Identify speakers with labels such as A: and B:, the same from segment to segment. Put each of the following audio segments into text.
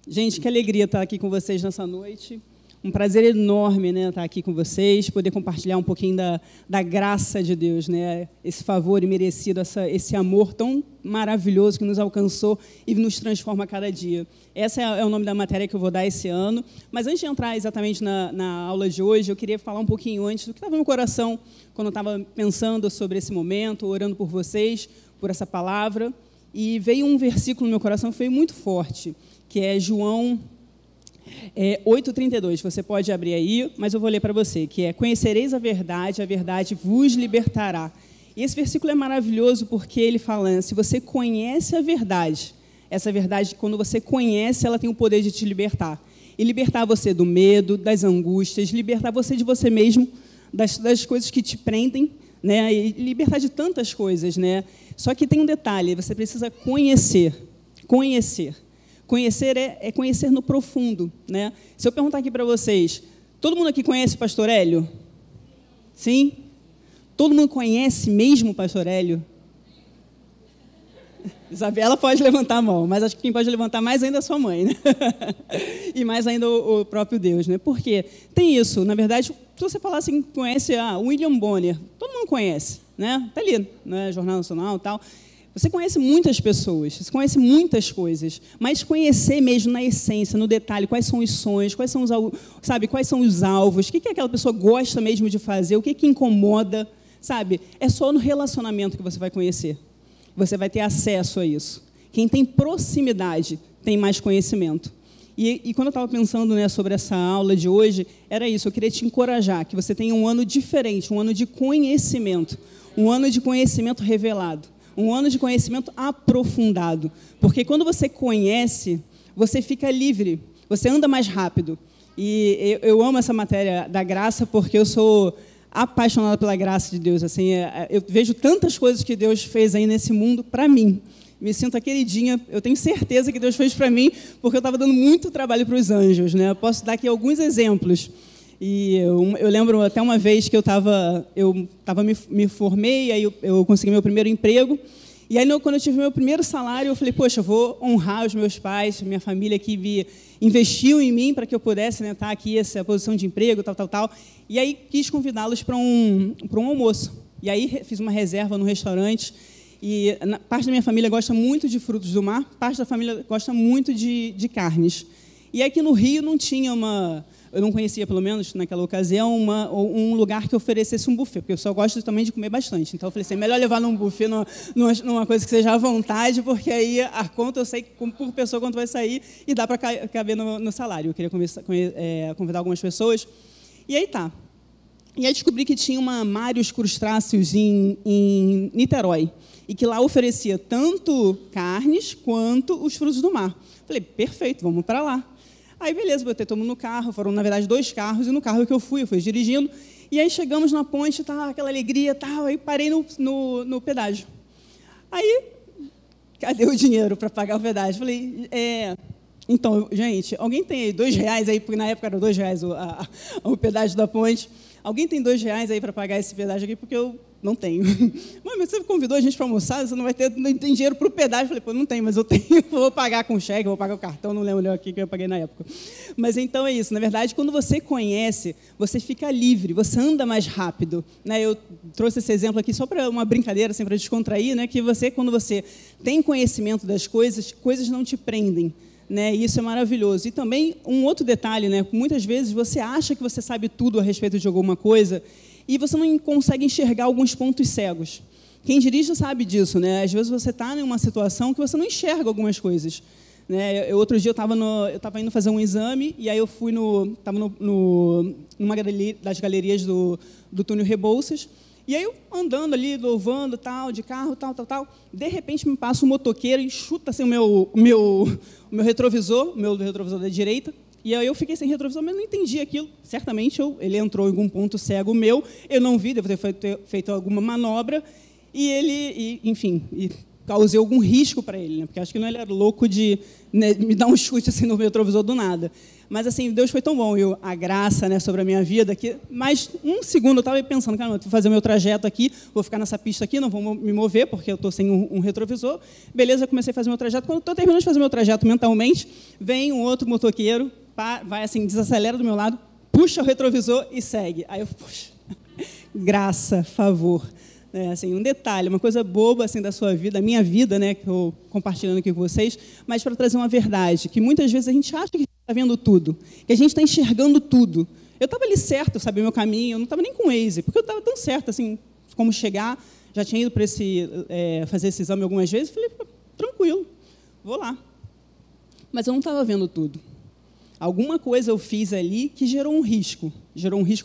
A: Gente, que alegria estar aqui com vocês nessa noite. Um prazer enorme, né, estar aqui com vocês, poder compartilhar um pouquinho da graça de Deus, né, esse favor imerecido, esse amor tão maravilhoso que nos alcançou e nos transforma a cada dia. Esse é o nome da matéria que eu vou dar esse ano. Mas antes de entrar exatamente na aula de hoje, eu queria falar um pouquinho antes do que estava no meu coração, quando eu estava pensando sobre esse momento, orando por vocês, por essa palavra. E veio um versículo no meu coração que foi muito forte, que é João 8,32. Você pode abrir aí, mas eu vou ler para você, que é: conhecereis a verdade vos libertará. E esse versículo é maravilhoso porque ele fala, se você conhece a verdade, essa verdade, quando você conhece, ela tem o poder de te libertar. E libertar você do medo, das angústias, libertar você de você mesmo, das coisas que te prendem, né? E libertar de tantas coisas, né? Só que tem um detalhe, você precisa conhecer. Conhecer é conhecer no profundo, né? Se eu perguntar aqui para vocês, todo mundo aqui conhece o Pastor Hélio? Sim? Todo mundo conhece mesmo o Pastor Hélio? Isabela pode levantar a mão, mas acho que quem pode levantar mais ainda é a sua mãe, né? E mais ainda o próprio Deus, né? Por quê? Tem isso, na verdade, se você falar assim, conhece William Bonner, todo mundo conhece, né? Está ali, né? Jornal Nacional e tal. Você conhece muitas pessoas, você conhece muitas coisas, mas conhecer mesmo na essência, no detalhe, quais são os sonhos, quais são os alvos, o que aquela pessoa gosta mesmo de fazer, o que incomoda, sabe? É só no relacionamento que você vai conhecer. Você vai ter acesso a isso. Quem tem proximidade tem mais conhecimento. E quando eu estava pensando, né, sobre essa aula de hoje, era isso, eu queria te encorajar, que você tenha um ano diferente, um ano de conhecimento, um ano de conhecimento revelado. Um ano de conhecimento aprofundado. Porque quando você conhece, você fica livre, você anda mais rápido. E eu amo essa matéria da graça, porque eu sou apaixonada pela graça de Deus. Assim, eu vejo tantas coisas que Deus fez aí nesse mundo para mim. Me sinto a queridinha, eu tenho certeza que Deus fez para mim, porque eu estava dando muito trabalho para os anjos, né? Eu posso dar aqui alguns exemplos. E eu lembro até uma vez que me formei, aí eu consegui meu primeiro emprego, e aí quando eu tive meu primeiro salário, eu falei, poxa, eu vou honrar os meus pais, minha família que investiu em mim para que eu pudesse, né, estar aqui, essa posição de emprego, tal, e aí quis convidá-los para um almoço, e aí fiz uma reserva no restaurante, e parte da minha família gosta muito de frutos do mar, parte da família gosta muito de carnes, e aqui no Rio não tinha eu não conhecia, pelo menos naquela ocasião, um lugar que oferecesse um buffet, porque eu só gosto também de comer bastante. Então, eu falei assim, melhor levar num buffet, numa coisa que seja à vontade, porque aí a conta eu sei por pessoa quanto vai sair e dá para caber no salário. Eu queria convidar algumas pessoas. E aí tá. E aí descobri que tinha uma Mários Crustáceos em Niterói, e que lá oferecia tanto carnes quanto os frutos do mar. Falei, perfeito, vamos para lá. Aí, beleza, botei todo mundo no carro, foram, na verdade, 2 carros, e no carro que eu fui dirigindo, e aí chegamos na ponte, tá, aquela alegria, tal, aí parei no pedágio. Aí, cadê o dinheiro para pagar o pedágio? Falei, então, gente, alguém tem aí R$2 aí, porque na época era R$2 o pedágio da ponte, alguém tem R$2 aí para pagar esse pedágio aqui, porque eu não tenho. Mas você convidou a gente para almoçar, você não tem dinheiro para o pedágio. Eu falei, pô, não tem, mas eu tenho, vou pagar com cheque, vou pagar o cartão, não lembro aqui que eu paguei na época. Mas então é isso, na verdade, quando você conhece, você fica livre, você anda mais rápido. Né? Eu trouxe esse exemplo aqui só para uma brincadeira, assim, para descontrair, né? Que quando você tem conhecimento das coisas não te prendem. Né? E isso é maravilhoso. E também um outro detalhe, né? Muitas vezes você acha que você sabe tudo a respeito de alguma coisa e você não consegue enxergar alguns pontos cegos. Quem dirige sabe disso, né? Às vezes você está em uma situação que você não enxerga algumas coisas. Né? Outro dia eu estava indo fazer um exame e aí eu fui estava numa das galerias do túnel Rebouças. E aí eu andando ali, louvando, tal, de carro, tal. De repente me passa um motoqueiro e chuta assim, o meu retrovisor da direita. E aí eu fiquei sem retrovisor, mas não entendi aquilo. Certamente ele entrou em algum ponto cego meu, eu não vi, devo ter feito alguma manobra. E ele, enfim, causei algum risco para ele, né? Porque acho que não ele era louco de, né, me dar um chute assim no retrovisor do nada. Mas assim, Deus foi tão bom, a graça, né, sobre a minha vida, que mais um segundo eu estava pensando, cara, vou fazer o meu trajeto aqui, vou ficar nessa pista aqui, não vou me mover, porque eu estou sem um retrovisor. Beleza, comecei a fazer meu trajeto. Quando estou terminando de fazer meu trajeto mentalmente, vem um outro motoqueiro, vai assim, desacelera do meu lado, puxa o retrovisor e segue. Aí eu, poxa, graça, favor. Assim, um detalhe, uma coisa boba assim, da sua vida, da minha vida, né, que eu estou compartilhando aqui com vocês, mas para trazer uma verdade, que muitas vezes a gente acha que a gente está vendo tudo, que a gente está enxergando tudo. Eu estava ali certo, eu sabia o meu caminho, eu não estava nem com o Waze, porque eu estava tão certo, assim, como chegar, já tinha ido para fazer esse exame algumas vezes, falei, tranquilo, vou lá. Mas eu não estava vendo tudo. Alguma coisa eu fiz ali que gerou um risco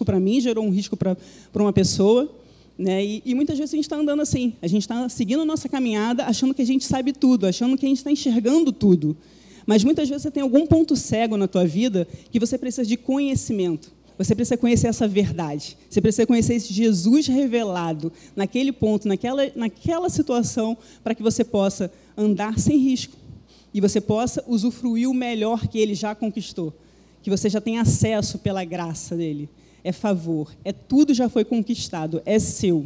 A: para mim, gerou um risco para uma pessoa, né? E muitas vezes a gente está andando assim, a gente está seguindo a nossa caminhada, achando que a gente sabe tudo, achando que a gente está enxergando tudo. Mas muitas vezes você tem algum ponto cego na tua vida que você precisa de conhecimento. Você precisa conhecer essa verdade. Você precisa conhecer esse Jesus revelado naquele ponto, naquela situação, para que você possa andar sem risco e você possa usufruir o melhor que Ele já conquistou, que você já tem acesso pela graça dEle. É favor, tudo já foi conquistado, é seu,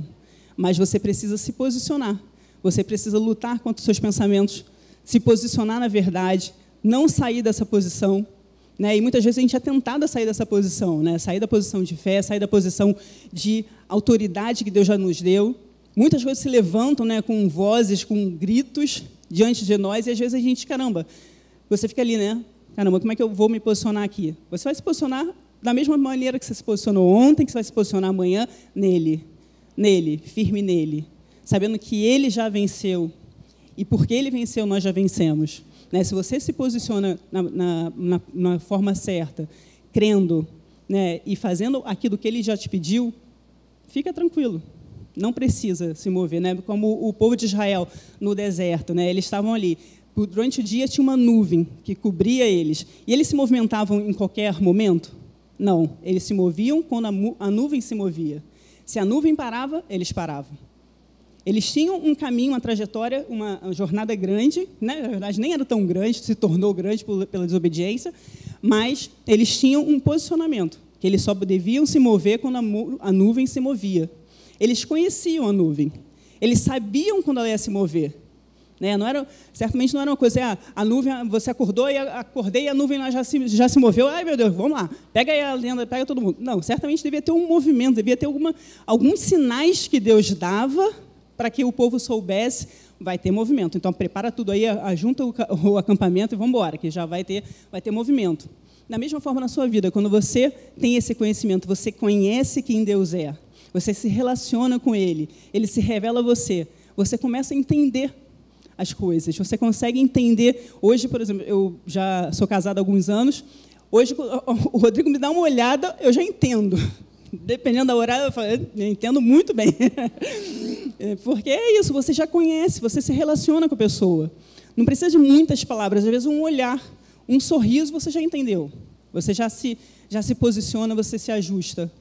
A: mas você precisa se posicionar, você precisa lutar contra os seus pensamentos, se posicionar na verdade, não sair dessa posição, né? E muitas vezes a gente é tentado a sair dessa posição, né? Sair da posição de fé, sair da posição de autoridade que Deus já nos deu. Muitas coisas se levantam, né, com vozes, com gritos diante de nós, e às vezes a gente, caramba, você fica ali, né? Caramba, como é que eu vou me posicionar aqui? Você vai se posicionar da mesma maneira que você se posicionou ontem, que você vai se posicionar amanhã, nele, firme nele, sabendo que Ele já venceu, e porque Ele venceu, nós já vencemos. Né? Se você se posiciona na forma certa, crendo, né, e fazendo aquilo que Ele já te pediu, fica tranquilo, não precisa se mover. Né? Como o povo de Israel no deserto, né? Eles estavam ali, durante o dia tinha uma nuvem que cobria eles, e eles se movimentavam em qualquer momento? Não, eles se moviam quando a nuvem se movia. Se a nuvem parava, eles paravam. Eles tinham um caminho, uma trajetória, uma jornada grande, né? Na verdade, nem era tão grande, se tornou grande pela desobediência, mas eles tinham um posicionamento, que eles só deviam se mover quando a nuvem se movia. Eles conheciam a nuvem, eles sabiam quando ela ia se mover. Né? Certamente não era uma coisa, a nuvem, você acordou e acordei e a nuvem lá já se moveu, ai meu Deus, vamos lá, pega aí a lenda, pega todo mundo. Não, certamente devia ter um movimento, devia ter alguns sinais que Deus dava para que o povo soubesse, vai ter movimento. Então, prepara tudo aí, ajunta o acampamento e vamos embora, que já vai ter movimento. Da mesma forma na sua vida, quando você tem esse conhecimento, você conhece quem Deus é, você se relaciona com Ele, Ele se revela a você, você começa a entender as coisas, você consegue entender. Hoje, por exemplo, eu já sou casada há alguns anos, hoje o Rodrigo me dá uma olhada, eu já entendo. Dependendo da horário, eu entendo muito bem. Porque é isso, você já conhece, você se relaciona com a pessoa. Não precisa de muitas palavras, às vezes um olhar, um sorriso, você já entendeu. Você já se posiciona, você se ajusta.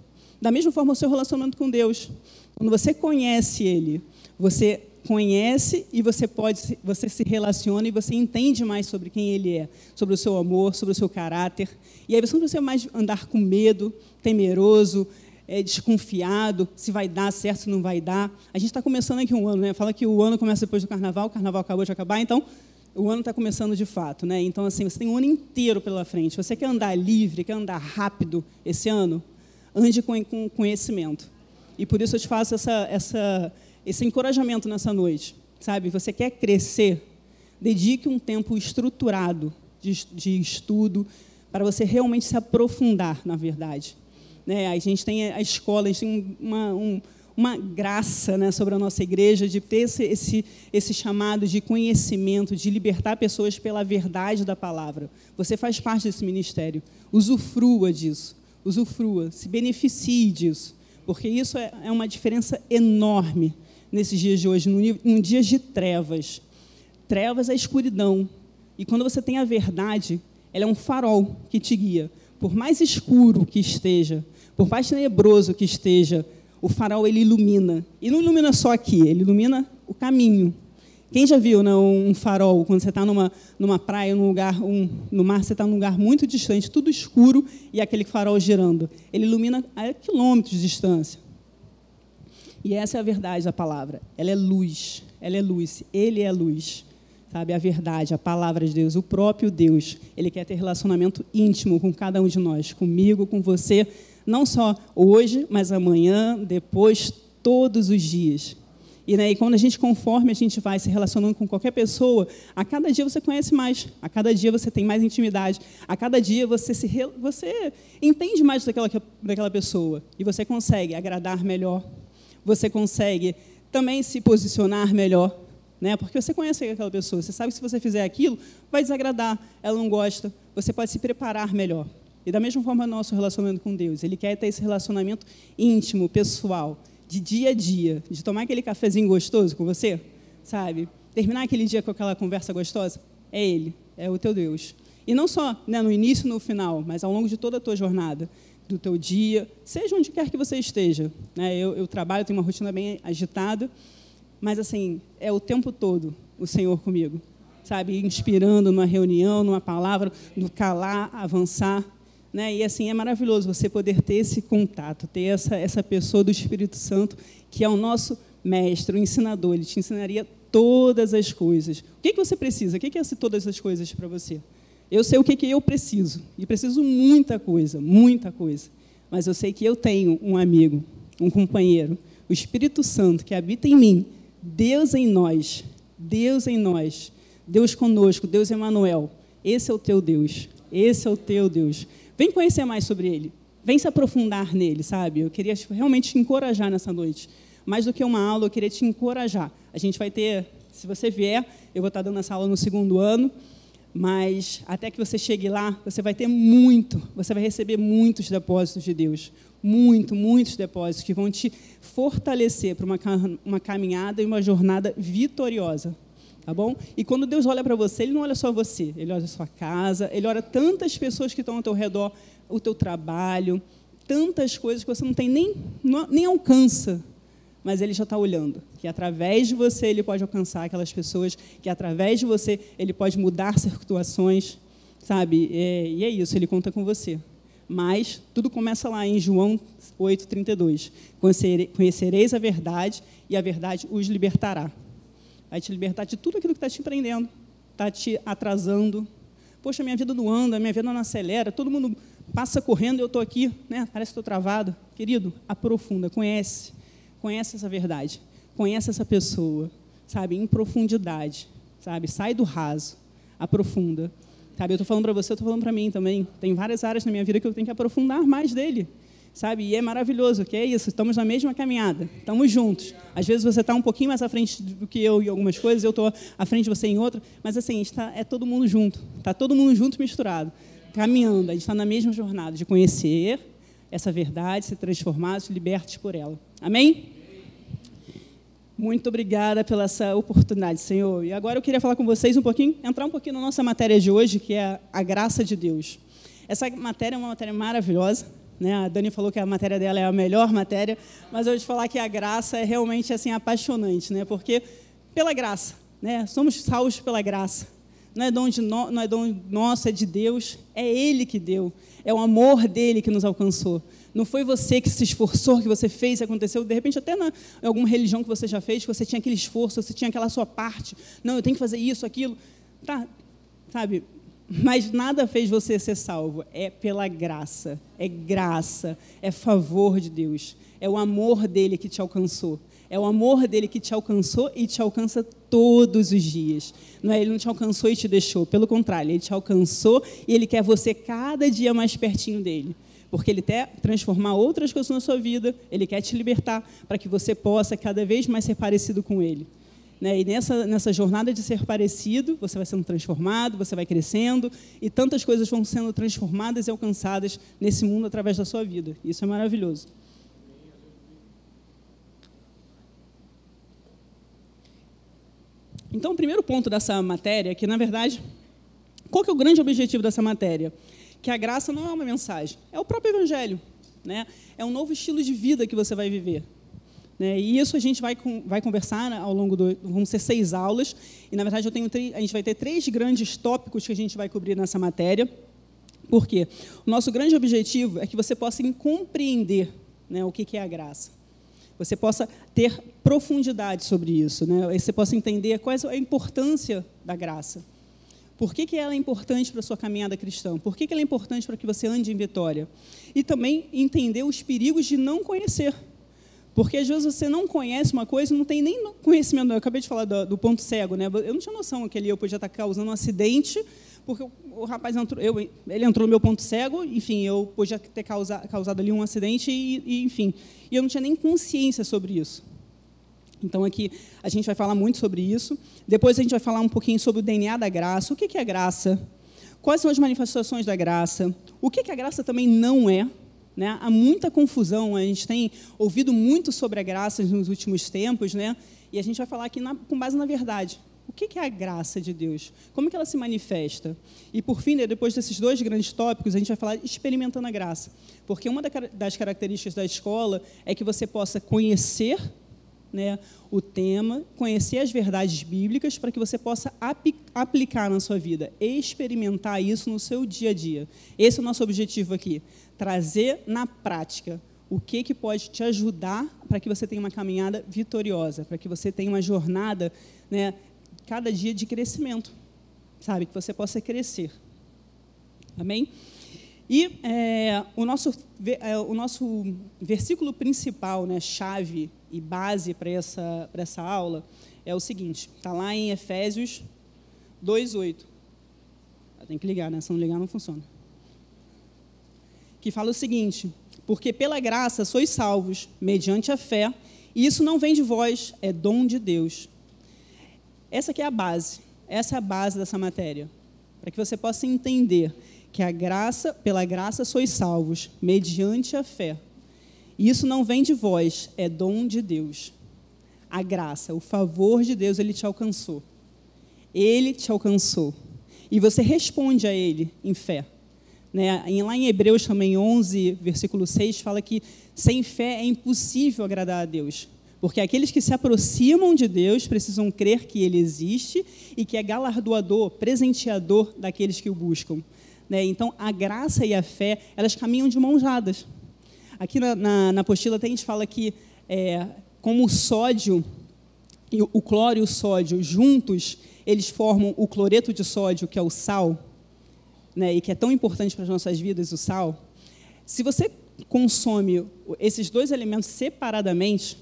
A: Da mesma forma, o seu relacionamento com Deus. Quando você conhece Ele, você conhece e você se relaciona e você entende mais sobre quem Ele é, sobre o seu amor, sobre o seu caráter. E aí você não precisa mais andar com medo, temeroso, desconfiado, se vai dar certo, se não vai dar. A gente está começando aqui um ano, né? Fala que o ano começa depois do carnaval, o carnaval acabou de acabar, então o ano está começando de fato, né? Então, assim, você tem um ano inteiro pela frente. Você quer andar livre, quer andar rápido esse ano? Ande com conhecimento. E por isso eu te faço esse encorajamento nessa noite, sabe? Você quer crescer? Dedique um tempo estruturado de estudo para você realmente se aprofundar na verdade. Né? A gente tem a escola, a gente tem uma graça, né, sobre a nossa igreja de ter esse chamado de conhecimento, de libertar pessoas pela verdade da palavra. Você faz parte desse ministério. Usufrua disso, se beneficie disso, porque isso é uma diferença enorme nesses dias de hoje, num dia de trevas. Trevas é escuridão. E quando você tem a verdade, ela é um farol que te guia. Por mais escuro que esteja, por mais tenebroso que esteja, o farol ele ilumina. E não ilumina só aqui, ele ilumina o caminho. Quem já viu, né, um farol, quando você está numa praia, num lugar, no mar, você está num lugar muito distante, tudo escuro, e aquele farol girando. Ele ilumina a quilômetros de distância. E essa é a verdade da palavra. Ela é luz, ele é luz. Sabe, a verdade, a palavra de Deus, o próprio Deus. Ele quer ter relacionamento íntimo com cada um de nós, comigo, com você, não só hoje, mas amanhã, depois, todos os dias. E, né, e quando conforme a gente vai se relacionando com qualquer pessoa, a cada dia você conhece mais, a cada dia você tem mais intimidade, a cada dia você entende mais daquela pessoa e você consegue agradar melhor, você consegue também se posicionar melhor, né? Porque você conhece aquela pessoa, você sabe que se você fizer aquilo, vai desagradar, ela não gosta, você pode se preparar melhor. E da mesma forma, nosso relacionamento com Deus, Ele quer ter esse relacionamento íntimo, pessoal, de dia a dia, de tomar aquele cafezinho gostoso com você, sabe? Terminar aquele dia com aquela conversa gostosa, é Ele, é o teu Deus. E não só, né, no início e no final, mas ao longo de toda a tua jornada, do teu dia, seja onde quer que você esteja. Né? Eu trabalho, tenho uma rotina bem agitada, mas, assim, é o tempo todo o Senhor comigo, sabe? Inspirando numa reunião, numa palavra, no calar, avançar. Né? E, assim, é maravilhoso você poder ter esse contato, ter essa pessoa do Espírito Santo, que é o nosso mestre, o ensinador. Ele te ensinaria todas as coisas. O que você precisa? O que é todas as coisas para você? Eu sei o que eu preciso, e preciso muita coisa, mas eu sei que eu tenho um amigo, um companheiro, o Espírito Santo, que habita em mim, Deus em nós, Deus conosco, Deus Emanuel. Esse é o teu Deus, esse é o teu Deus. Vem conhecer mais sobre Ele, vem se aprofundar nele, sabe? Eu queria realmente te encorajar nessa noite. Mais do que uma aula, eu queria te encorajar. A gente vai ter, se você vier, eu vou estar dando essa aula no 2º ano, mas até que você chegue lá, você vai receber muitos depósitos de Deus, muitos depósitos que vão te fortalecer para uma caminhada e uma jornada vitoriosa, tá bom? E quando Deus olha para você, Ele não olha só você, Ele olha a sua casa, Ele olha tantas pessoas que estão ao teu redor, o teu trabalho, tantas coisas que você não tem nem alcança, mas Ele já está olhando, que através de você Ele pode alcançar aquelas pessoas, que através de você Ele pode mudar situações, sabe? E é isso, Ele conta com você. Mas tudo começa lá em João 8:32. Conhecereis a verdade e a verdade os libertará. Vai te libertar de tudo aquilo que está te prendendo, está te atrasando. Poxa, minha vida não anda, minha vida não acelera, todo mundo passa correndo e eu estou aqui, né? Parece que estou travado. Querido, aprofunda, conhece essa verdade, conhece essa pessoa, sabe, em profundidade, sabe, sai do raso, aprofunda, sabe, eu estou falando para você, eu estou falando para mim também, tem várias áreas na minha vida que eu tenho que aprofundar mais dele, sabe, e é maravilhoso, que é isso, estamos na mesma caminhada, estamos juntos, às vezes você está um pouquinho mais à frente do que eu em algumas coisas, eu estou à frente de você em outra, mas assim, é todo mundo junto, está todo mundo junto, misturado, caminhando, a gente está na mesma jornada de conhecer essa verdade, se transformar, se libertar por ela, amém? Muito obrigada pela essa oportunidade, Senhor. E agora eu queria falar com vocês entrar um pouquinho na nossa matéria de hoje, que é a graça de Deus. Essa matéria é uma matéria maravilhosa, né? A Dani falou que a matéria dela é a melhor matéria, mas eu vou te falar que a graça é realmente assim, apaixonante, né? Porque pela graça, né? Somos salvos pela graça. Não é dom nosso, é de Deus, é Ele que deu, é o amor dEle que nos alcançou. Não foi você que se esforçou, que você fez, aconteceu, de repente até em alguma religião que você já fez, que você tinha aquele esforço, você tinha aquela sua parte, não, eu tenho que fazer isso, aquilo, tá, sabe, mas nada fez você ser salvo, é pela graça, é favor de Deus, é o amor dEle que te alcançou. É o amor dEle que te alcançou e te alcança todos os dias. Ele não te alcançou e te deixou. Pelo contrário, Ele te alcançou e Ele quer você cada dia mais pertinho dEle. Porque Ele quer transformar outras coisas na sua vida, Ele quer te libertar para que você possa cada vez mais ser parecido com Ele. E nessa jornada de ser parecido, você vai sendo transformado, você vai crescendo e tantas coisas vão sendo transformadas e alcançadas nesse mundo através da sua vida. Isso é maravilhoso. Então, o primeiro ponto dessa matéria é que, na verdade, qual que é o grande objetivo dessa matéria? Que a graça não é uma mensagem, é o próprio Evangelho, né? É um novo estilo de vida que você vai viver. né? E isso a gente vai conversar ao longo vão ser 6 aulas, e, na verdade, a gente vai ter 3 grandes tópicos que a gente vai cobrir nessa matéria. Por quê? O nosso grande objetivo é que você possa compreender, né, o que é a graça. Você possa ter profundidade sobre isso, né? Você possa entender qual é a importância da graça. Por que ela é importante para a sua caminhada cristã? Por que ela é importante para que você ande em vitória? E também entender os perigos de não conhecer. Porque, às vezes, você não conhece uma coisa e não tem nem conhecimento. Eu acabei de falar do ponto cego, né? Eu não tinha noção que ali eu podia estar causando um acidente, porque o rapaz ele entrou no meu ponto cego, enfim, eu podia ter causado ali um acidente, enfim. E eu não tinha nem consciência sobre isso. Então, aqui, a gente vai falar muito sobre isso. Depois, a gente vai falar um pouquinho sobre o DNA da graça. O que é a graça? Quais são as manifestações da graça? O que a graça também não é? Né? Há muita confusão, a gente tem ouvido muito sobre a graça nos últimos tempos, né? E a gente vai falar aqui com base na verdade. O que é a graça de Deus? Como que ela se manifesta? E, por fim, depois desses 2 grandes tópicos, a gente vai falar experimentando a graça. Porque uma das características da escola é que você possa conhecer, né, o tema, conhecer as verdades bíblicas para que você possa aplicar na sua vida, experimentar isso no seu dia a dia. Esse é o nosso objetivo aqui, trazer na prática o que pode te ajudar para que você tenha uma caminhada vitoriosa, para que você tenha uma jornada, né, cada dia de crescimento, sabe, que você possa crescer. Amém? E o nosso versículo principal, né, chave e base para essa aula é o seguinte, está lá em Efésios 2:8. Tem que ligar, né? Se não ligar, não funciona. Que fala o seguinte: porque pela graça sois salvos, mediante a fé, e isso não vem de vós, é dom de Deus. Essa aqui é a base, essa é a base dessa matéria, para que você possa entender que pela graça sois salvos, mediante a fé. E isso não vem de vós, é dom de Deus. A graça, o favor de Deus, Ele te alcançou. Ele te alcançou. E você responde a Ele em fé. Né? Lá em Hebreus também 11, versículo 6, fala que sem fé é impossível agradar a Deus. Porque aqueles que se aproximam de Deus precisam crer que Ele existe e que é galardoador, presenteador daqueles que o buscam. Né? Então, a graça e a fé, elas caminham de mãos dadas. Aqui na apostila a gente fala que, como o sódio, o cloro e o sódio juntos, eles formam o cloreto de sódio, que é o sal, né, e que é tão importante para as nossas vidas, o sal. Se você consome esses 2 elementos separadamente,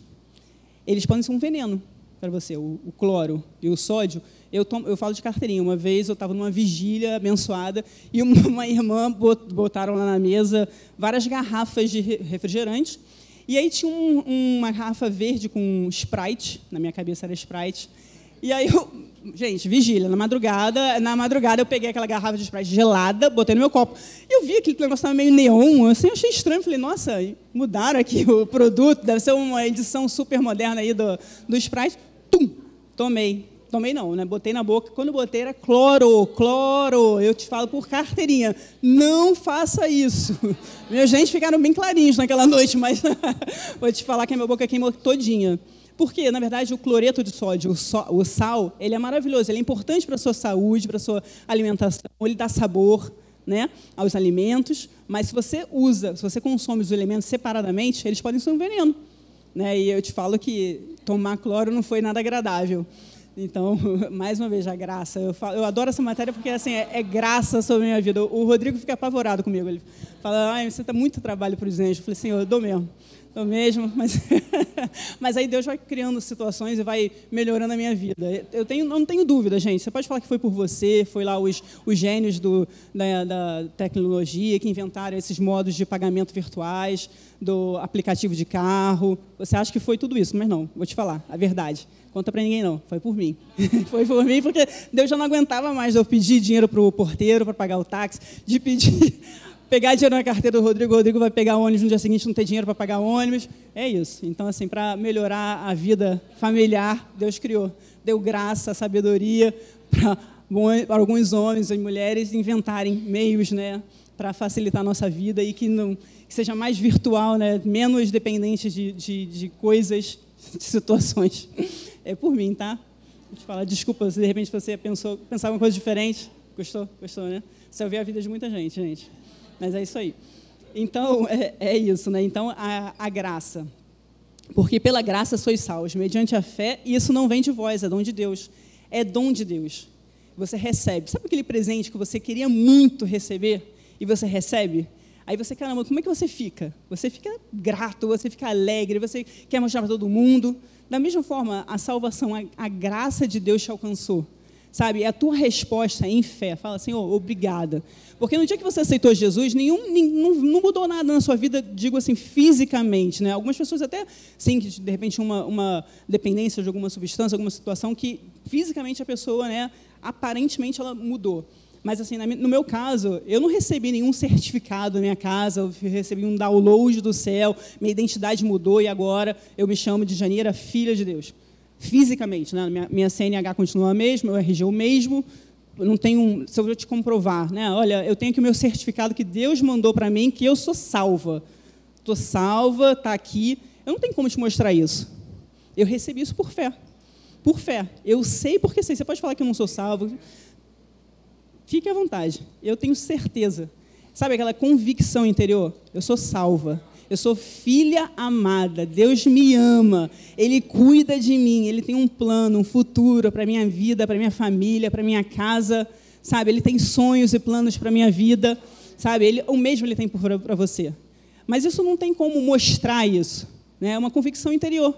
A: eles podem ser um veneno para você, o cloro e o sódio. Eu falo de carteirinha. Uma vez eu estava numa vigília abençoada e uma irmã botaram lá na mesa várias garrafas de refrigerante. E aí tinha uma garrafa verde com Sprite, na minha cabeça era Sprite. E aí gente, vigília, na madrugada eu peguei aquela garrafa de Sprite gelada, botei no meu copo. E eu vi que aquele negócio estava meio neon, assim, eu achei estranho. Falei, nossa, mudaram aqui o produto, deve ser uma edição super moderna aí do Sprite. Tomei. Tomei não, né? Botei na boca. Quando botei era cloro. Eu te falo por carteirinha. Não faça isso. Meus dentes ficaram bem clarinhos naquela noite, mas vou te falar que a minha boca queimou todinha. Porque, na verdade, o cloreto de sódio, o sal, ele é maravilhoso. Ele é importante para a sua saúde, para a sua alimentação. Ele dá sabor, né, aos alimentos. Mas se você consome os elementos separadamente, eles podem ser um veneno. Né? E eu te falo que tomar cloro não foi nada agradável. Então, mais uma vez, a graça. Eu adoro essa matéria porque assim, é graça sobre a minha vida. O Rodrigo fica apavorado comigo. Ele fala, você está muito trabalho para os anjos. Eu falei, Senhor, eu dou mesmo, mas aí Deus vai criando situações e vai melhorando a minha vida. Não tenho dúvida, gente. Você pode falar que foi por você, foi lá os gênios da tecnologia que inventaram esses modos de pagamento virtuais, do aplicativo de carro. Você acha que foi tudo isso, mas não. Vou te falar a verdade. Conta para ninguém, não. Foi por mim. Foi por mim, porque Deus já não aguentava mais de eu pedir dinheiro para o porteiro para pagar o táxi, de pegar dinheiro na carteira do Rodrigo, o Rodrigo vai pegar o ônibus no dia seguinte, não ter dinheiro para pagar o ônibus. É isso. Então, assim, para melhorar a vida familiar, Deus criou. Deu graça, sabedoria para alguns homens e mulheres inventarem meios, né, para facilitar a nossa vida e que seja mais virtual, né, menos dependente de coisas de situações. É por mim, tá? Vou te falar, desculpa se de repente você pensava uma coisa diferente. Gostou? Gostou, né? Você ouviu a vida de muita gente. Mas é isso aí. Então, é isso, né? Então, a graça. Porque pela graça sois salvos, mediante a fé, e isso não vem de vós, é dom de Deus. É dom de Deus. Você recebe. Sabe aquele presente que você queria muito receber e você recebe? Aí você, caramba, como é que você fica? Você fica grato, você fica alegre, você quer mostrar para todo mundo. Da mesma forma, a salvação, a graça de Deus te alcançou. Sabe? É a tua resposta em fé. Fala, Senhor, obrigada. Porque no dia que você aceitou Jesus, não mudou nada na sua vida, digo assim, fisicamente. Né? Algumas pessoas até, sim, que de repente uma dependência de alguma substância, alguma situação que fisicamente a pessoa, né, aparentemente ela mudou. Mas, assim, no meu caso, eu não recebi nenhum certificado na minha casa, eu recebi um download do céu, minha identidade mudou e agora eu me chamo de Janeira, filha de Deus. Fisicamente, né? Minha CNH continua a mesma, meu RG o mesmo, eu não tenho, se eu vou te comprovar, né? Olha, eu tenho aqui o meu certificado que Deus mandou para mim, que eu sou salva. Estou salva, está aqui. Eu não tenho como te mostrar isso. Eu recebi isso por fé. Por fé. Eu sei porque sei. Você pode falar que eu não sou salvo. Fique à vontade. Eu tenho certeza. Sabe aquela convicção interior? Eu sou salva. Eu sou filha amada. Deus me ama. Ele cuida de mim. Ele tem um plano, um futuro para a minha vida, para a minha família, para a minha casa. Sabe? Ele tem sonhos e planos para a minha vida. Sabe? O mesmo ele tem para você. Mas isso não tem como mostrar isso. Né? É uma convicção interior.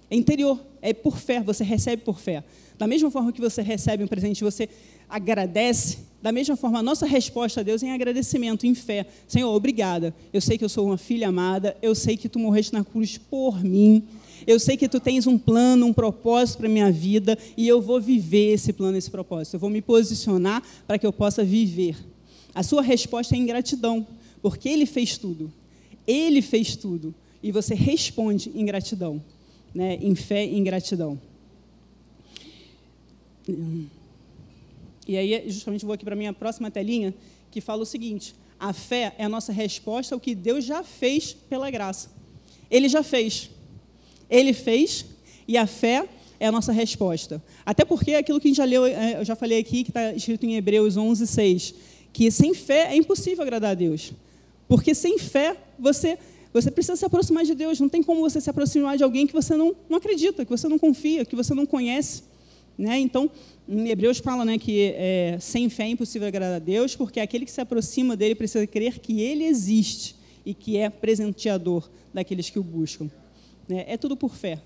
A: É interior. É por fé. Você recebe por fé. Da mesma forma que você recebe um presente, você agradece, da mesma forma, a nossa resposta a Deus é em agradecimento, em fé. Senhor, obrigada. Eu sei que eu sou uma filha amada, eu sei que tu morreste na cruz por mim, eu sei que tu tens um plano, um propósito para a minha vida, e eu vou viver esse plano, esse propósito. Eu vou me posicionar para que eu possa viver. A sua resposta é em gratidão, porque Ele fez tudo. Ele fez tudo. E você responde em gratidão, né? Em fé e em gratidão. E aí, justamente, vou aqui para a minha próxima telinha, que fala o seguinte: a fé é a nossa resposta ao que Deus já fez pela graça. Ele já fez. Ele fez, e a fé é a nossa resposta. Até porque aquilo que a gente já leu, eu já falei aqui, que está escrito em Hebreus 11:6, que sem fé é impossível agradar a Deus. Porque sem fé, você precisa se aproximar de Deus. Não tem como você se aproximar de alguém que você não acredita, que você não confia, que você não conhece. Né? Então, em Hebreus fala, né, que sem fé é impossível agradar a Deus, porque aquele que se aproxima dele precisa crer que ele existe e que é presenteador daqueles que o buscam. Né? É tudo por fé.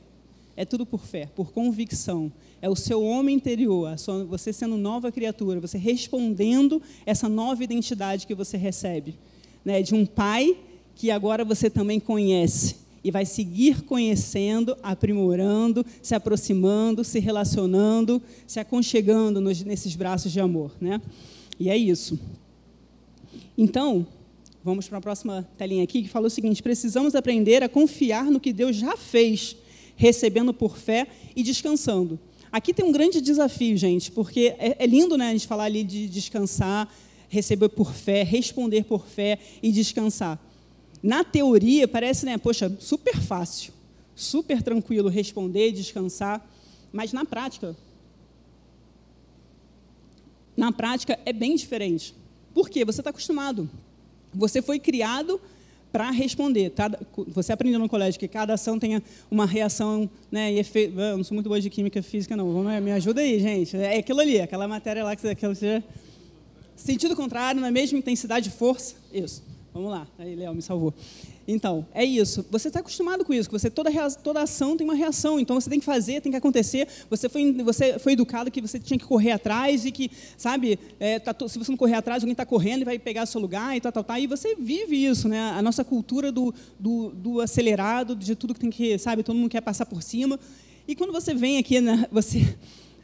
A: É tudo por fé, por convicção. É o seu homem interior, você sendo nova criatura, você respondendo essa nova identidade que você recebe. Né? De um pai que agora você também conhece. E vai seguir conhecendo, aprimorando, se aproximando, se relacionando, se aconchegando nesses braços de amor. Né? E é isso. Então, vamos para a próxima telinha aqui, que fala o seguinte: precisamos aprender a confiar no que Deus já fez, recebendo por fé e descansando. Aqui tem um grande desafio, gente, porque é lindo, né, a gente falar ali de descansar, receber por fé, responder por fé e descansar. Na teoria, parece, né, poxa, super fácil, super tranquilo responder, descansar, mas na prática é bem diferente. Por quê? Você está acostumado. Você foi criado para responder. Você aprendeu no colégio que cada ação tenha uma reação, né, e efeito. Eu não sou muito boa de química física, não. Me ajuda aí, gente. É aquilo ali, aquela matéria lá que você... Sentido contrário, na mesma intensidade e força. Isso. Vamos lá, aí Léo me salvou. Então, é isso. Você está acostumado com isso, que toda ação tem uma reação, então você tem que fazer, tem que acontecer. Você foi educado que você tinha que correr atrás e que, sabe, se você não correr atrás, alguém está correndo e vai pegar seu lugar e tal. E você vive isso, né? A nossa cultura do acelerado, de tudo que tem que, sabe, todo mundo quer passar por cima. E quando você vem aqui, né,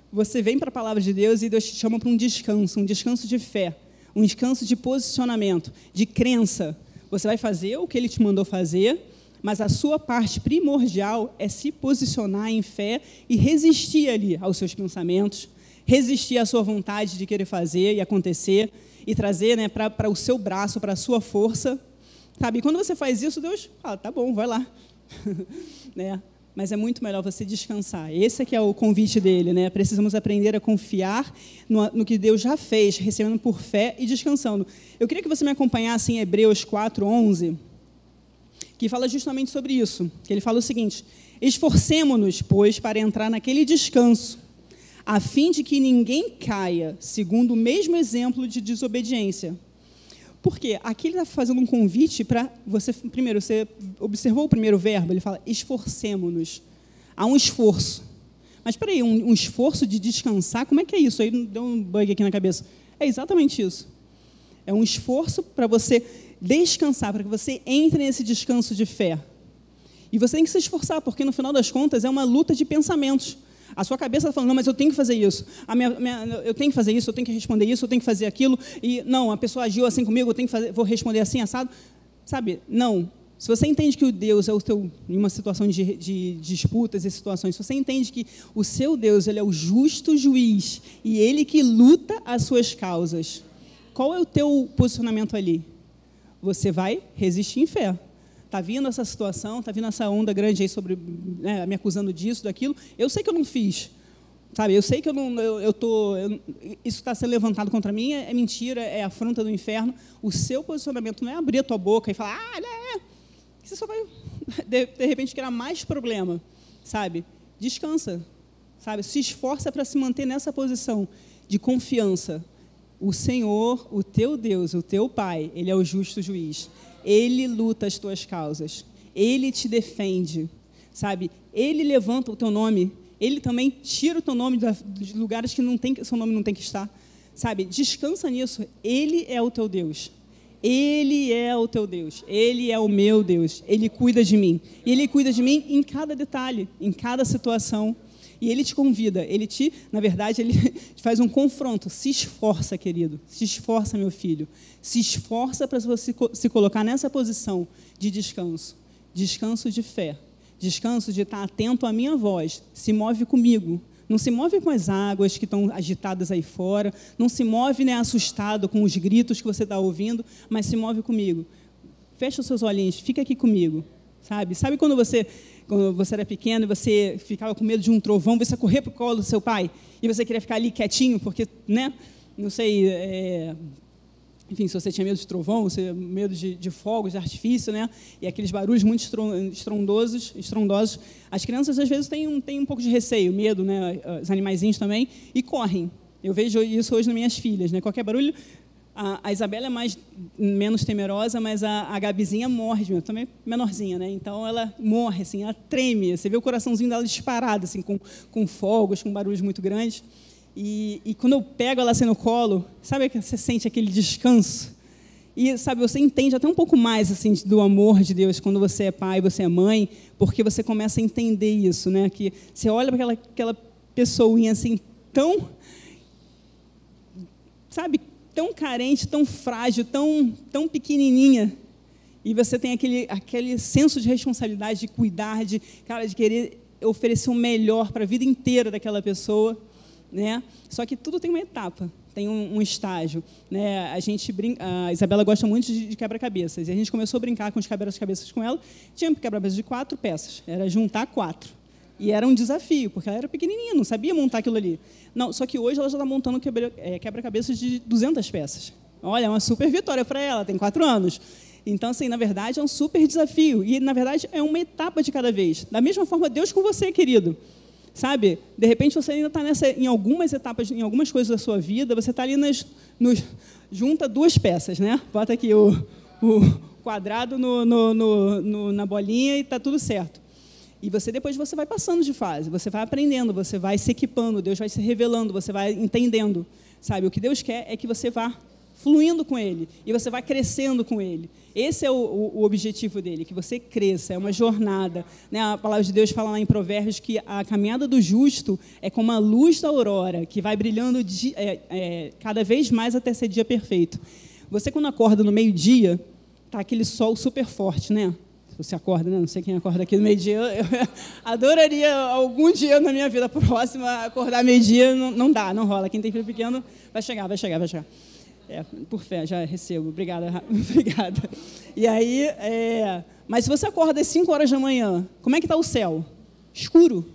A: você vem para a palavra de Deus e Deus te chama para um descanso de fé. Um descanso de posicionamento, de crença. Você vai fazer o que Ele te mandou fazer, mas a sua parte primordial é se posicionar em fé e resistir ali aos seus pensamentos, resistir à sua vontade de querer fazer e acontecer, e trazer, né, para o seu braço, para a sua força. Sabe? E quando você faz isso, Deus fala, tá bom, vai lá. Né? mas é muito melhor você descansar. Esse é que é o convite dele, né? Precisamos aprender a confiar no que Deus já fez, recebendo por fé e descansando. Eu queria que você me acompanhasse em Hebreus 4:11, que fala justamente sobre isso. Que ele fala o seguinte: esforcemo-nos, pois, para entrar naquele descanso, a fim de que ninguém caia, segundo o mesmo exemplo de desobediência. Porque aqui ele está fazendo um convite para você. Primeiro, você observou o primeiro verbo? Ele fala, esforcemo-nos. Há um esforço. Mas, espera aí, um esforço de descansar, como é que é isso? Aí deu um bug aqui na cabeça. É exatamente isso. É um esforço para você descansar, para que você entre nesse descanso de fé. E você tem que se esforçar, porque, no final das contas, é uma luta de pensamentos. A sua cabeça está falando, não, mas eu tenho que fazer isso. Eu tenho que fazer isso, eu tenho que responder isso, eu tenho que fazer aquilo. E, não, a pessoa agiu assim comigo, eu tenho que fazer, vou responder assim, assado. Sabe, não. Se você entende que o Deus é o teu, em uma situação de disputas e situações, se você entende que o seu Deus, ele é o justo juiz e ele que luta as suas causas, qual é o teu posicionamento ali? Você vai resistir em fé. Está vindo essa situação, está vindo essa onda grande aí sobre, né, me acusando disso, daquilo. Eu sei que eu não fiz, sabe? Eu sei que isso está sendo levantado contra mim, é mentira, é afronta do inferno. O seu posicionamento não é abrir a tua boca e falar, você só vai, de repente, criar mais problema, sabe? Descansa, sabe? Se esforça para se manter nessa posição de confiança. O Senhor, o teu Deus, o teu Pai, Ele é o justo juiz. Ele luta as tuas causas. Ele te defende, sabe? Ele levanta o teu nome. Ele também tira o teu nome de lugares que seu nome não tem que estar, sabe? Descansa nisso. Ele é o teu Deus. Ele é o teu Deus. Ele é o meu Deus. Ele cuida de mim. E Ele cuida de mim em cada detalhe, em cada situação. E Ele te convida, na verdade, Ele te faz um confronto. Se esforça, querido. Se esforça, meu filho. Se esforça para você se colocar nessa posição de descanso. Descanso de fé. Descanso de estar atento à minha voz. Se move comigo. Não se move com as águas que estão agitadas aí fora. Não se move, né, assustado com os gritos que você está ouvindo, mas se move comigo. Fecha os seus olhinhos, fica aqui comigo. Sabe quando você era pequeno e você ficava com medo de um trovão, você corria para o colo do seu pai e você queria ficar ali quietinho, porque, né, não sei, enfim, se você tinha medo de trovão, você medo de fogos, de artifício, né, e aqueles barulhos muito estrondosos, as crianças às vezes têm um pouco de receio, medo, né, os animaizinhos também, e correm. Eu vejo isso hoje nas minhas filhas, né, qualquer barulho. A Isabela é menos temerosa, mas a Gabizinha morre, também menorzinha, né? Então ela morre, assim, ela treme. Você vê o coraçãozinho dela disparado, assim, com fogos, com barulhos muito grandes. E quando eu pego ela assim no colo, sabe que você sente aquele descanso? E, sabe, você entende até um pouco mais assim, do amor de Deus quando você é pai, você é mãe, porque você começa a entender isso, né? Que você olha para aquela pessoinha assim, tão, sabe, tão carente, tão frágil, tão pequenininha, e você tem aquele senso de responsabilidade, de cuidar, de querer oferecer o melhor para a vida inteira daquela pessoa, né? Só que tudo tem uma etapa, tem um estágio, né? A Isabela gosta muito de quebra-cabeças, e a gente começou a brincar com os quebra-cabeças com ela. Tinha quebra-cabeças de 4 peças, era juntar 4. E era um desafio, porque ela era pequenininha, não sabia montar aquilo ali. Não, só que hoje ela já está montando quebra-cabeças de 200 peças. Olha, é uma super vitória para ela, tem 4 anos. Então, assim, na verdade, é um super desafio. E, na verdade, é uma etapa de cada vez. Da mesma forma, Deus com você, querido. Sabe? De repente, você ainda está em algumas etapas, em algumas coisas da sua vida, você está ali junta 2 peças, né? Bota aqui o quadrado na bolinha e está tudo certo. E depois você vai passando de fase, você vai aprendendo, você vai se equipando, Deus vai se revelando, você vai entendendo, sabe? O que Deus quer é que você vá fluindo com Ele e você vai crescendo com Ele. Esse é o objetivo dele, que você cresça, é uma jornada, né? A palavra de Deus fala lá em Provérbios que a caminhada do justo é como a luz da aurora, que vai brilhando cada vez mais até ser dia perfeito. Você, quando acorda no meio-dia, está aquele sol super forte, né? Você acorda, né? Não sei quem acorda aqui no meio-dia. Eu adoraria algum dia na minha vida próxima acordar meio-dia. Não dá, não rola. Quem tem filho pequeno vai chegar. Por fé, já recebo. Obrigada. E aí, mas se você acorda às 5 horas da manhã, como é que está o céu? escuro.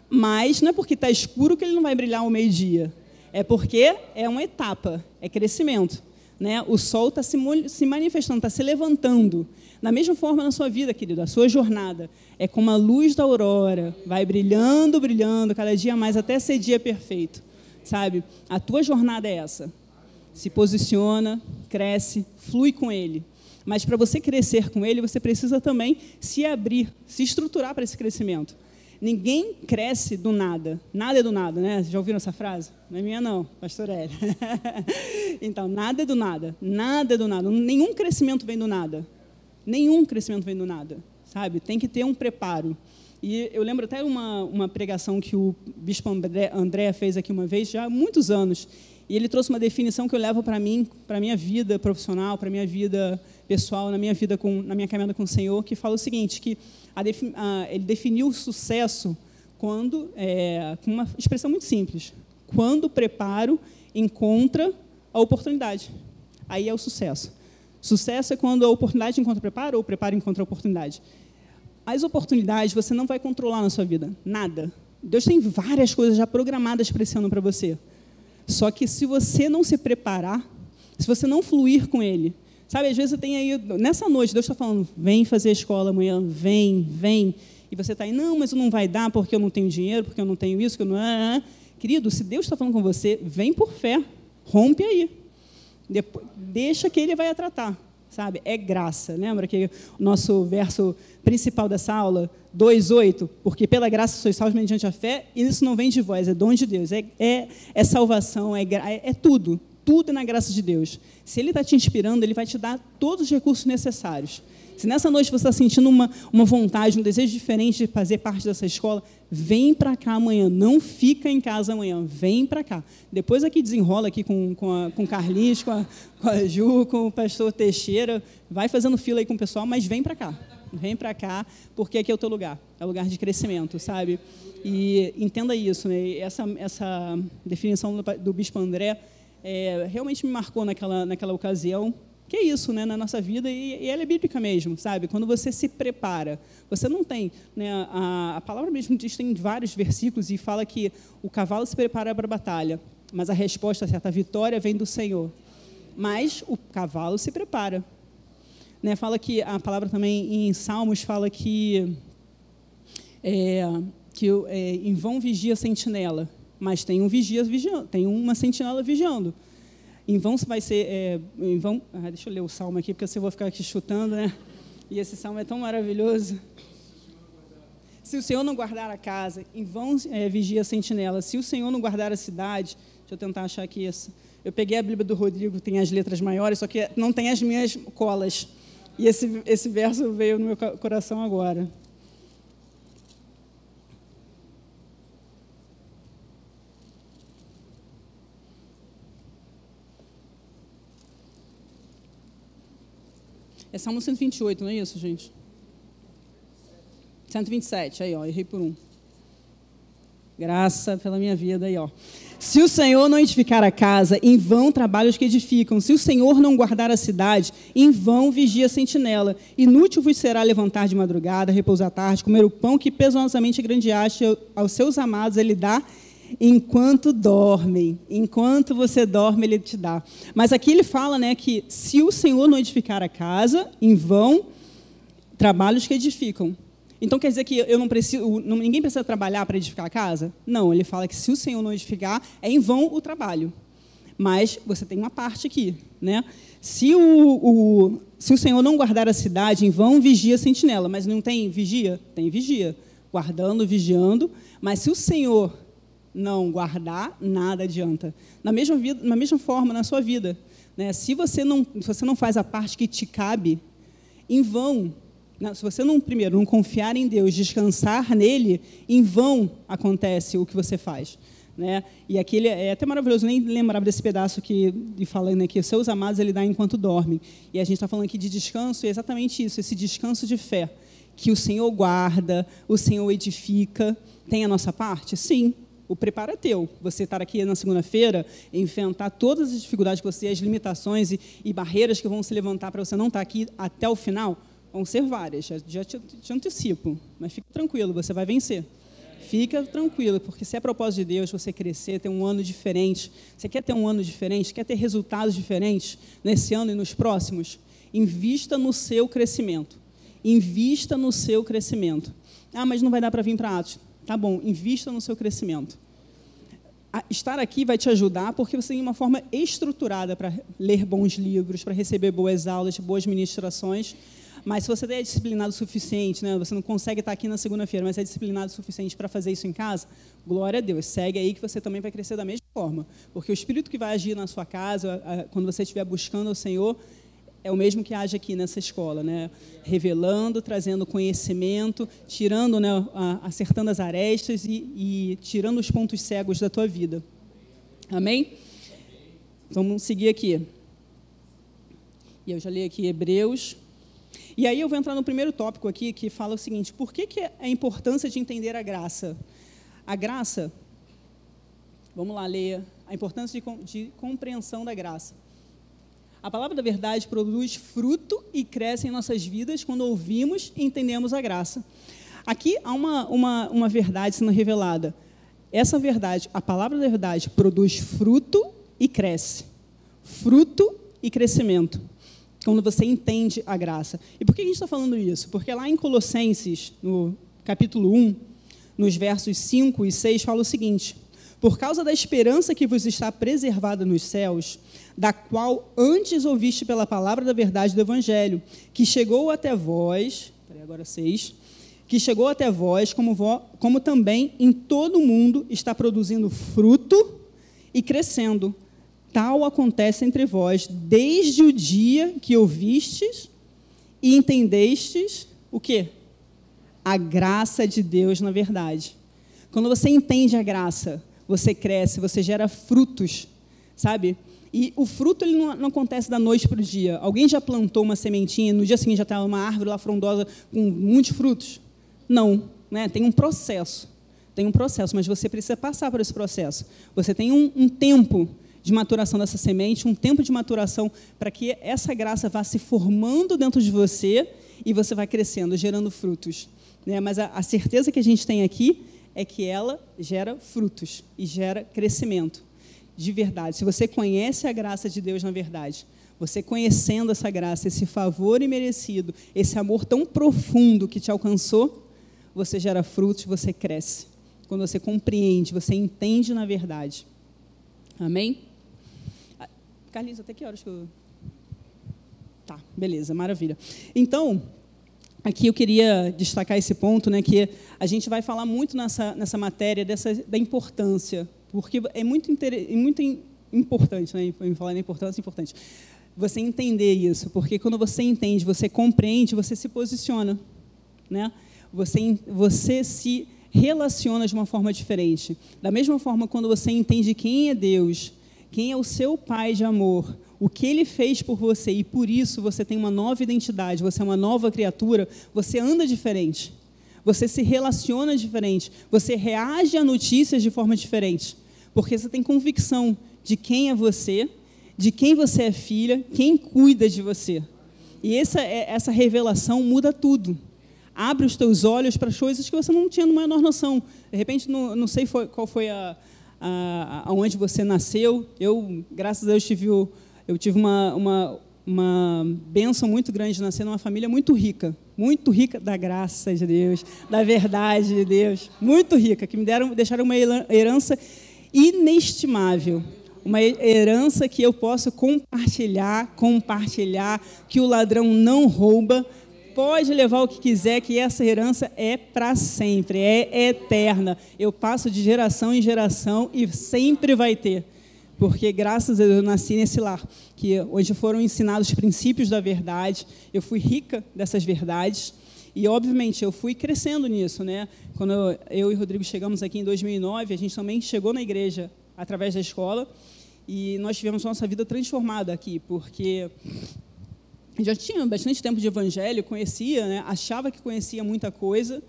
A: Mas não é porque está escuro que ele não vai brilhar ao meio-dia. É porque é uma etapa, é crescimento. Né? O sol está se manifestando, está se levantando. Da mesma forma na sua vida, querido, a sua jornada é como a luz da aurora, vai brilhando, brilhando, cada dia mais, até ser dia perfeito. Sabe? A tua jornada é essa. Se posiciona, cresce, flui com ele. Mas para você crescer com ele, você precisa também se abrir, se estruturar para esse crescimento. Ninguém cresce do nada. Nada é do nada, né? Já ouviram essa frase? Não é minha, não, pastor Hélio. Então, nada é do nada. Nada é do nada. Nenhum crescimento vem do nada. Nenhum crescimento vem do nada, sabe? Tem que ter um preparo. E eu lembro até uma pregação que o bispo André fez aqui uma vez, já há muitos anos. E ele trouxe uma definição que eu levo para mim, para a minha vida profissional, para a minha vida pessoal, na minha caminhada com o Senhor, que fala o seguinte, que ele definiu o sucesso com uma expressão muito simples. Quando o preparo encontra a oportunidade. Aí é o sucesso. Sucesso é quando a oportunidade encontra o preparo ou o preparo encontra a oportunidade. As oportunidades você não vai controlar na sua vida. Nada. Deus tem várias coisas já programadas para esse ano para você. Só que se você não se preparar, se você não fluir com Ele, sabe, às vezes você tem aí, nessa noite, Deus está falando, vem fazer a escola amanhã, vem, e você está aí, não, mas não vai dar porque eu não tenho dinheiro, porque eu não tenho isso, que eu não... Querido, se Deus está falando com você, vem por fé, rompe aí. Depois, deixa que Ele vai tratar, sabe? É graça. Lembra que o nosso verso principal dessa aula, 2:8, porque pela graça sois salvos mediante a fé, e isso não vem de vós, é dom de Deus, é salvação, é tudo é na graça de Deus. Se Ele está te inspirando, Ele vai te dar todos os recursos necessários. Se nessa noite você está sentindo uma vontade, um desejo diferente de fazer parte dessa escola, vem para cá amanhã, não fica em casa amanhã, vem para cá. Depois aqui desenrola aqui com o Carlinhos, com a Ju, com o pastor Teixeira, vai fazendo fila aí com o pessoal, mas vem para cá. Vem para cá, porque aqui é o teu lugar, é o lugar de crescimento, sabe? E entenda isso, né? Essa definição do bispo André realmente me marcou naquela ocasião, que é isso, né, na nossa vida, e ela é bíblica mesmo, sabe? Quando você se prepara, você não tem, né, a palavra mesmo diz, tem vários versículos, e fala que o cavalo se prepara para a batalha, mas a resposta certa, a vitória vem do Senhor. Mas o cavalo se prepara. Né, fala que a palavra também em Salmos fala que em vão vigia a sentinela, mas tem tem uma sentinela vigiando. Em vão vai ser, deixa eu ler o salmo aqui, porque eu vou ficar aqui chutando, né? E esse salmo é tão maravilhoso. Se o Senhor não guardar a casa, em vão vigia a sentinela. Se o Senhor não guardar a cidade, deixa eu tentar achar aqui isso. Eu peguei a Bíblia do Rodrigo, tem as letras maiores, só que não tem as minhas colas. E esse verso veio no meu coração agora. É Salmo 128, não é isso, gente? 127, aí, ó, errei por um. Graça pela minha vida, aí, ó. Se o Senhor não edificar a casa, em vão trabalham os que edificam. Se o Senhor não guardar a cidade, em vão vigia a sentinela. Inútil vos será levantar de madrugada, repousar à tarde, comer o pão que pesosamente grandeaste aos seus amados, Ele dá enquanto dormem. Enquanto você dorme, Ele te dá. Mas aqui ele fala, né, que se o Senhor não edificar a casa, em vão trabalham os que edificam. Então, quer dizer que ninguém precisa trabalhar para edificar a casa? Não, ele fala que se o Senhor não edificar, é em vão o trabalho. Mas você tem uma parte aqui, né? Se o Senhor não guardar a cidade, em vão vigia a sentinela. Mas não tem vigia? Tem vigia. Guardando, vigiando. Mas se o Senhor não guardar, nada adianta. Na mesma forma, na sua vida, né? Se você não faz a parte que te cabe, em vão. Se você primeiro não confiar em Deus, descansar nele, em vão acontece o que você faz. Né? E aqui é até maravilhoso, nem lembrava desse pedaço aqui, de falando aqui, os seus amados Ele dá enquanto dormem. E a gente está falando aqui de descanso, e é exatamente isso, esse descanso de fé, que o Senhor guarda, o Senhor edifica. Tem a nossa parte? Sim. O preparo é teu. Você estar aqui na segunda-feira, enfrentar todas as dificuldades que você, as limitações e barreiras que vão se levantar para você não estar aqui até o final, Vão ser várias, já te antecipo, mas fica tranquilo, você vai vencer. Fica tranquilo, porque se é propósito de Deus você crescer, ter um ano diferente, você quer ter um ano diferente, quer ter resultados diferentes nesse ano e nos próximos, invista no seu crescimento. Invista no seu crescimento. Ah, mas não vai dar para vir para Atos. Tá bom, invista no seu crescimento. Estar aqui vai te ajudar porque você tem uma forma estruturada para ler bons livros, para receber boas aulas, boas ministrações. Mas se você é disciplinado o suficiente, né, você não consegue estar aqui na segunda-feira, mas é disciplinado o suficiente para fazer isso em casa, glória a Deus, segue aí que você também vai crescer da mesma forma. Porque o Espírito que vai agir na sua casa, quando você estiver buscando o Senhor, é o mesmo que age aqui nessa escola, né? Revelando, trazendo conhecimento, tirando, né, acertando as arestas e tirando os pontos cegos da tua vida. Amém? Vamos seguir aqui. E eu já li aqui Hebreus. E aí eu vou entrar no primeiro tópico aqui, que fala o seguinte: por que é a importância de entender a graça? A graça, vamos lá ler, a importância de compreensão da graça. A palavra da verdade produz fruto e cresce em nossas vidas quando ouvimos e entendemos a graça. Aqui há uma verdade sendo revelada. Essa verdade, a palavra da verdade, produz fruto e cresce. Fruto e crescimento. Quando você entende a graça. E por que a gente está falando isso? Porque lá em Colossenses, no capítulo 1, nos versos 5 e 6, fala o seguinte: por causa da esperança que vos está preservada nos céus, da qual antes ouviste pela palavra da verdade do Evangelho, que chegou até vós, agora 6, que chegou até vós, como também em todo o mundo está produzindo fruto e crescendo. Tal acontece entre vós, desde o dia que ouvistes e entendestes o quê? A graça de Deus na verdade. Quando você entende a graça, você cresce, você gera frutos, sabe? E o fruto ele não acontece da noite para o dia. Alguém já plantou uma sementinha e no dia seguinte já está uma árvore lá frondosa com muitos frutos? Não, né? Tem um processo, mas você precisa passar por esse processo. Você tem um tempo de maturação dessa semente, um tempo de maturação para que essa graça vá se formando dentro de você e você vai crescendo, gerando frutos. Né? Mas a certeza que a gente tem aqui é que ela gera frutos e gera crescimento de verdade. Se você conhece a graça de Deus na verdade, você conhecendo essa graça, esse favor imerecido, esse amor tão profundo que te alcançou, você gera frutos, você cresce. Quando você compreende, você entende na verdade. Amém? Carlinhos, até que horas que eu... Tá, beleza, maravilha. Então, aqui eu queria destacar esse ponto, né, que a gente vai falar muito nessa matéria da importância, porque é muito importante, né, falar da importância, é importante, você entender isso, porque quando você entende, você compreende, você se posiciona, né? Você se relaciona de uma forma diferente. Da mesma forma, quando você entende quem é Deus, quem é o seu Pai de amor, o que Ele fez por você, e por isso você tem uma nova identidade, você é uma nova criatura, você anda diferente, você se relaciona diferente, você reage a notícias de forma diferente, porque você tem convicção de quem é você, de quem você é filha, quem cuida de você. E essa revelação muda tudo. Abre os teus olhos para as coisas que você não tinha a menor noção. De repente, não sei qual foi aonde você nasceu. Eu, graças a Deus, tive uma bênção muito grande de nascer numa família muito rica da graça de Deus, da verdade de Deus, muito rica, que deixaram uma herança inestimável, uma herança que eu posso compartilhar, que o ladrão não rouba. Pode levar o que quiser, que essa herança é para sempre, é eterna. Eu passo de geração em geração e sempre vai ter. Porque, graças a Deus, eu nasci nesse lar, onde foram ensinados os princípios da verdade. Eu fui rica dessas verdades e, obviamente, eu fui crescendo nisso, né? Quando eu e o Rodrigo chegamos aqui em 2009, a gente também chegou na igreja através da escola e nós tivemos nossa vida transformada aqui, porque... já tinha bastante tempo de evangelho, conhecia, né, achava que conhecia muita coisa,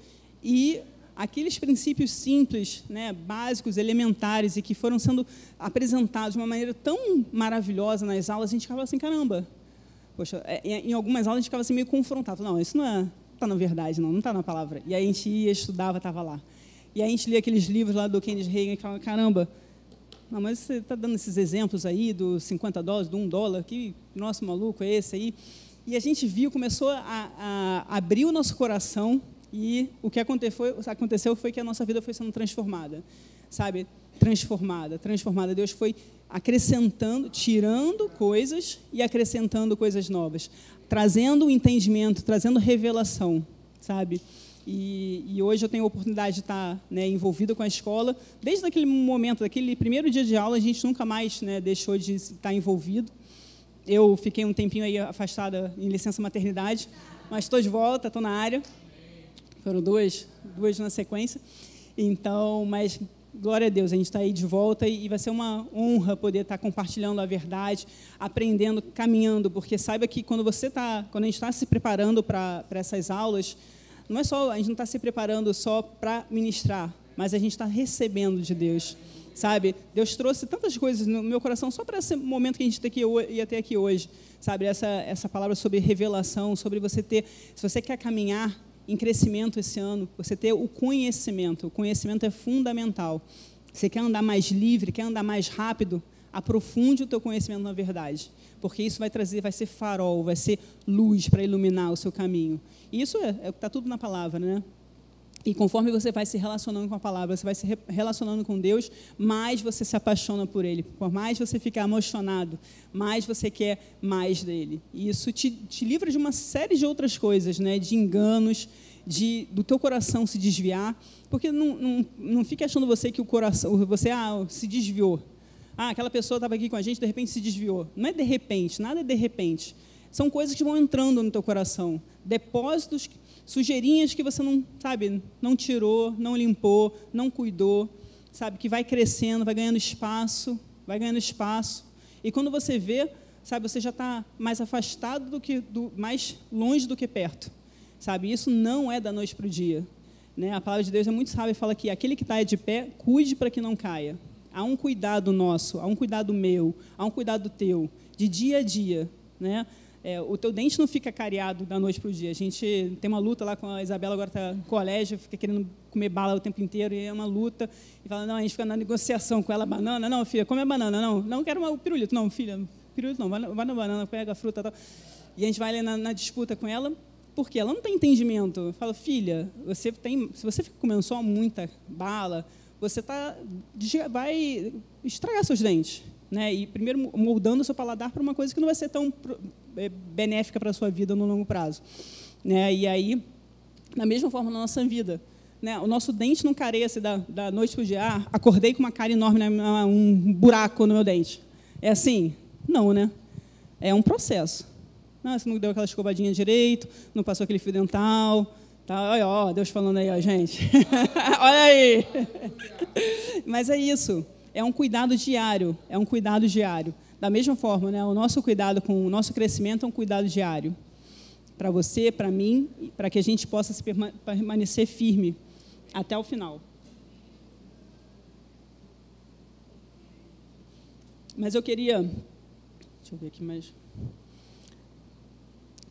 A: e aqueles princípios simples, né, básicos, elementares, e que foram sendo apresentados de uma maneira tão maravilhosa nas aulas, a gente ficava assim, caramba, Poxa, em algumas aulas a gente ficava assim meio confrontado. Não, isso não está na verdade, não está na palavra. E aí a gente ia, estudava, estava lá. E aí a gente lia aqueles livros lá do Kenneth Hagin e falava, caramba, não, mas você está dando esses exemplos aí dos $50, do $1, que nosso maluco é esse aí? E a gente viu, começou a abrir o nosso coração e o que aconteceu foi que a nossa vida foi sendo transformada, sabe? Transformada. Deus foi acrescentando, tirando coisas e acrescentando coisas novas, trazendo entendimento, trazendo revelação, sabe? E hoje eu tenho a oportunidade de estar, né, envolvida com a escola. Desde aquele momento, daquele primeiro dia de aula, a gente nunca mais, né, deixou de estar envolvido. Eu fiquei um tempinho aí afastada em licença maternidade, mas estou de volta, estou na área. Foram duas na sequência. Então, mas glória a Deus, a gente está aí de volta e vai ser uma honra poder estar compartilhando a verdade, aprendendo, caminhando, porque saiba que quando a gente está se preparando para essas aulas, não é só, a gente não está se preparando só para ministrar, mas a gente está recebendo de Deus, sabe? Deus trouxe tantas coisas no meu coração só para esse momento que a gente ia ter aqui hoje, sabe? Essa palavra sobre revelação, sobre você ter, se você quer caminhar em crescimento esse ano, você ter o conhecimento é fundamental. Você quer andar mais livre, quer andar mais rápido, aprofunde o teu conhecimento na verdade, porque isso vai ser farol, vai ser luz para iluminar o seu caminho. E isso está tudo na palavra, né? E conforme você vai se relacionando com a palavra, você vai se relacionando com Deus, mais você se apaixona por Ele. Por mais você ficar emocionado, mais você quer mais dEle. E isso te livra de uma série de outras coisas, né? De enganos, do teu coração se desviar. Porque não fique achando você que o coração... Você se desviou. Aquela pessoa estava aqui com a gente, de repente se desviou. Não é de repente, nada é de repente. São coisas que vão entrando no teu coração. Depósitos, sujeirinhas que você não tirou, não limpou, não cuidou, sabe, que vai crescendo, vai ganhando espaço, e quando você vê, sabe, você já está mais afastado mais longe do que perto, sabe, isso não é da noite para o dia, né? A palavra de Deus é muito sábia e fala que aquele que está de pé, cuide para que não caia. Há um cuidado nosso, há um cuidado meu, há um cuidado teu, de dia a dia, né? O teu dente não fica cariado da noite para o dia. A gente tem uma luta lá com a Isabela, agora está no colégio, fica querendo comer bala o tempo inteiro, e é uma luta. E fala, não, a gente fica na negociação com ela, banana, não, filha, come a banana, não quero o pirulito, não, filha, pirulito não, vai na banana, pega a fruta e tal. E a gente vai ali na disputa com ela, porque ela não tem entendimento. Fala, filha, se você fica comendo só muita bala, você vai estragar seus dentes, né? E primeiro moldando o seu paladar para uma coisa que não vai ser tão benéfica para a sua vida no longo prazo, né? E aí, da mesma forma na nossa vida, né? O nosso dente não careia da noite para o dia. Acordei com uma cárie enorme, um buraco no meu dente. É assim? Não, né? É um processo. Não, você não deu aquela escovadinha direito, não passou aquele fio dental, tá? Olha, ó, Deus falando aí, ó, gente. Olha aí. Mas é isso. É um cuidado diário. Da mesma forma, né, o nosso cuidado com o nosso crescimento é um cuidado diário. Para você, para mim, para que a gente possa permanecer firme até o final. Mas eu queria... Deixa eu ver aqui mais...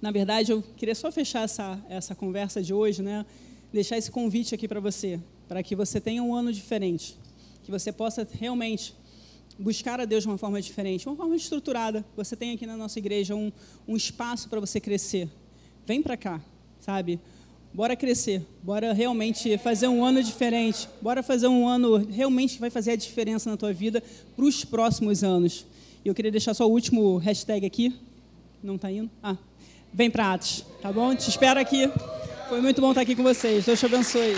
A: Na verdade, eu queria só fechar essa conversa de hoje, né, deixar esse convite aqui para você, para que você tenha um ano diferente, que você possa realmente buscar a Deus de uma forma diferente, uma forma estruturada. Você tem aqui na nossa igreja um espaço para você crescer. Vem para cá, sabe? Bora crescer, bora realmente fazer um ano diferente, bora fazer um ano realmente que vai fazer a diferença na tua vida para os próximos anos. E eu queria deixar só o último hashtag aqui. Não está indo? Vem para Atos, tá bom? Te espero aqui. Foi muito bom estar aqui com vocês. Deus te abençoe.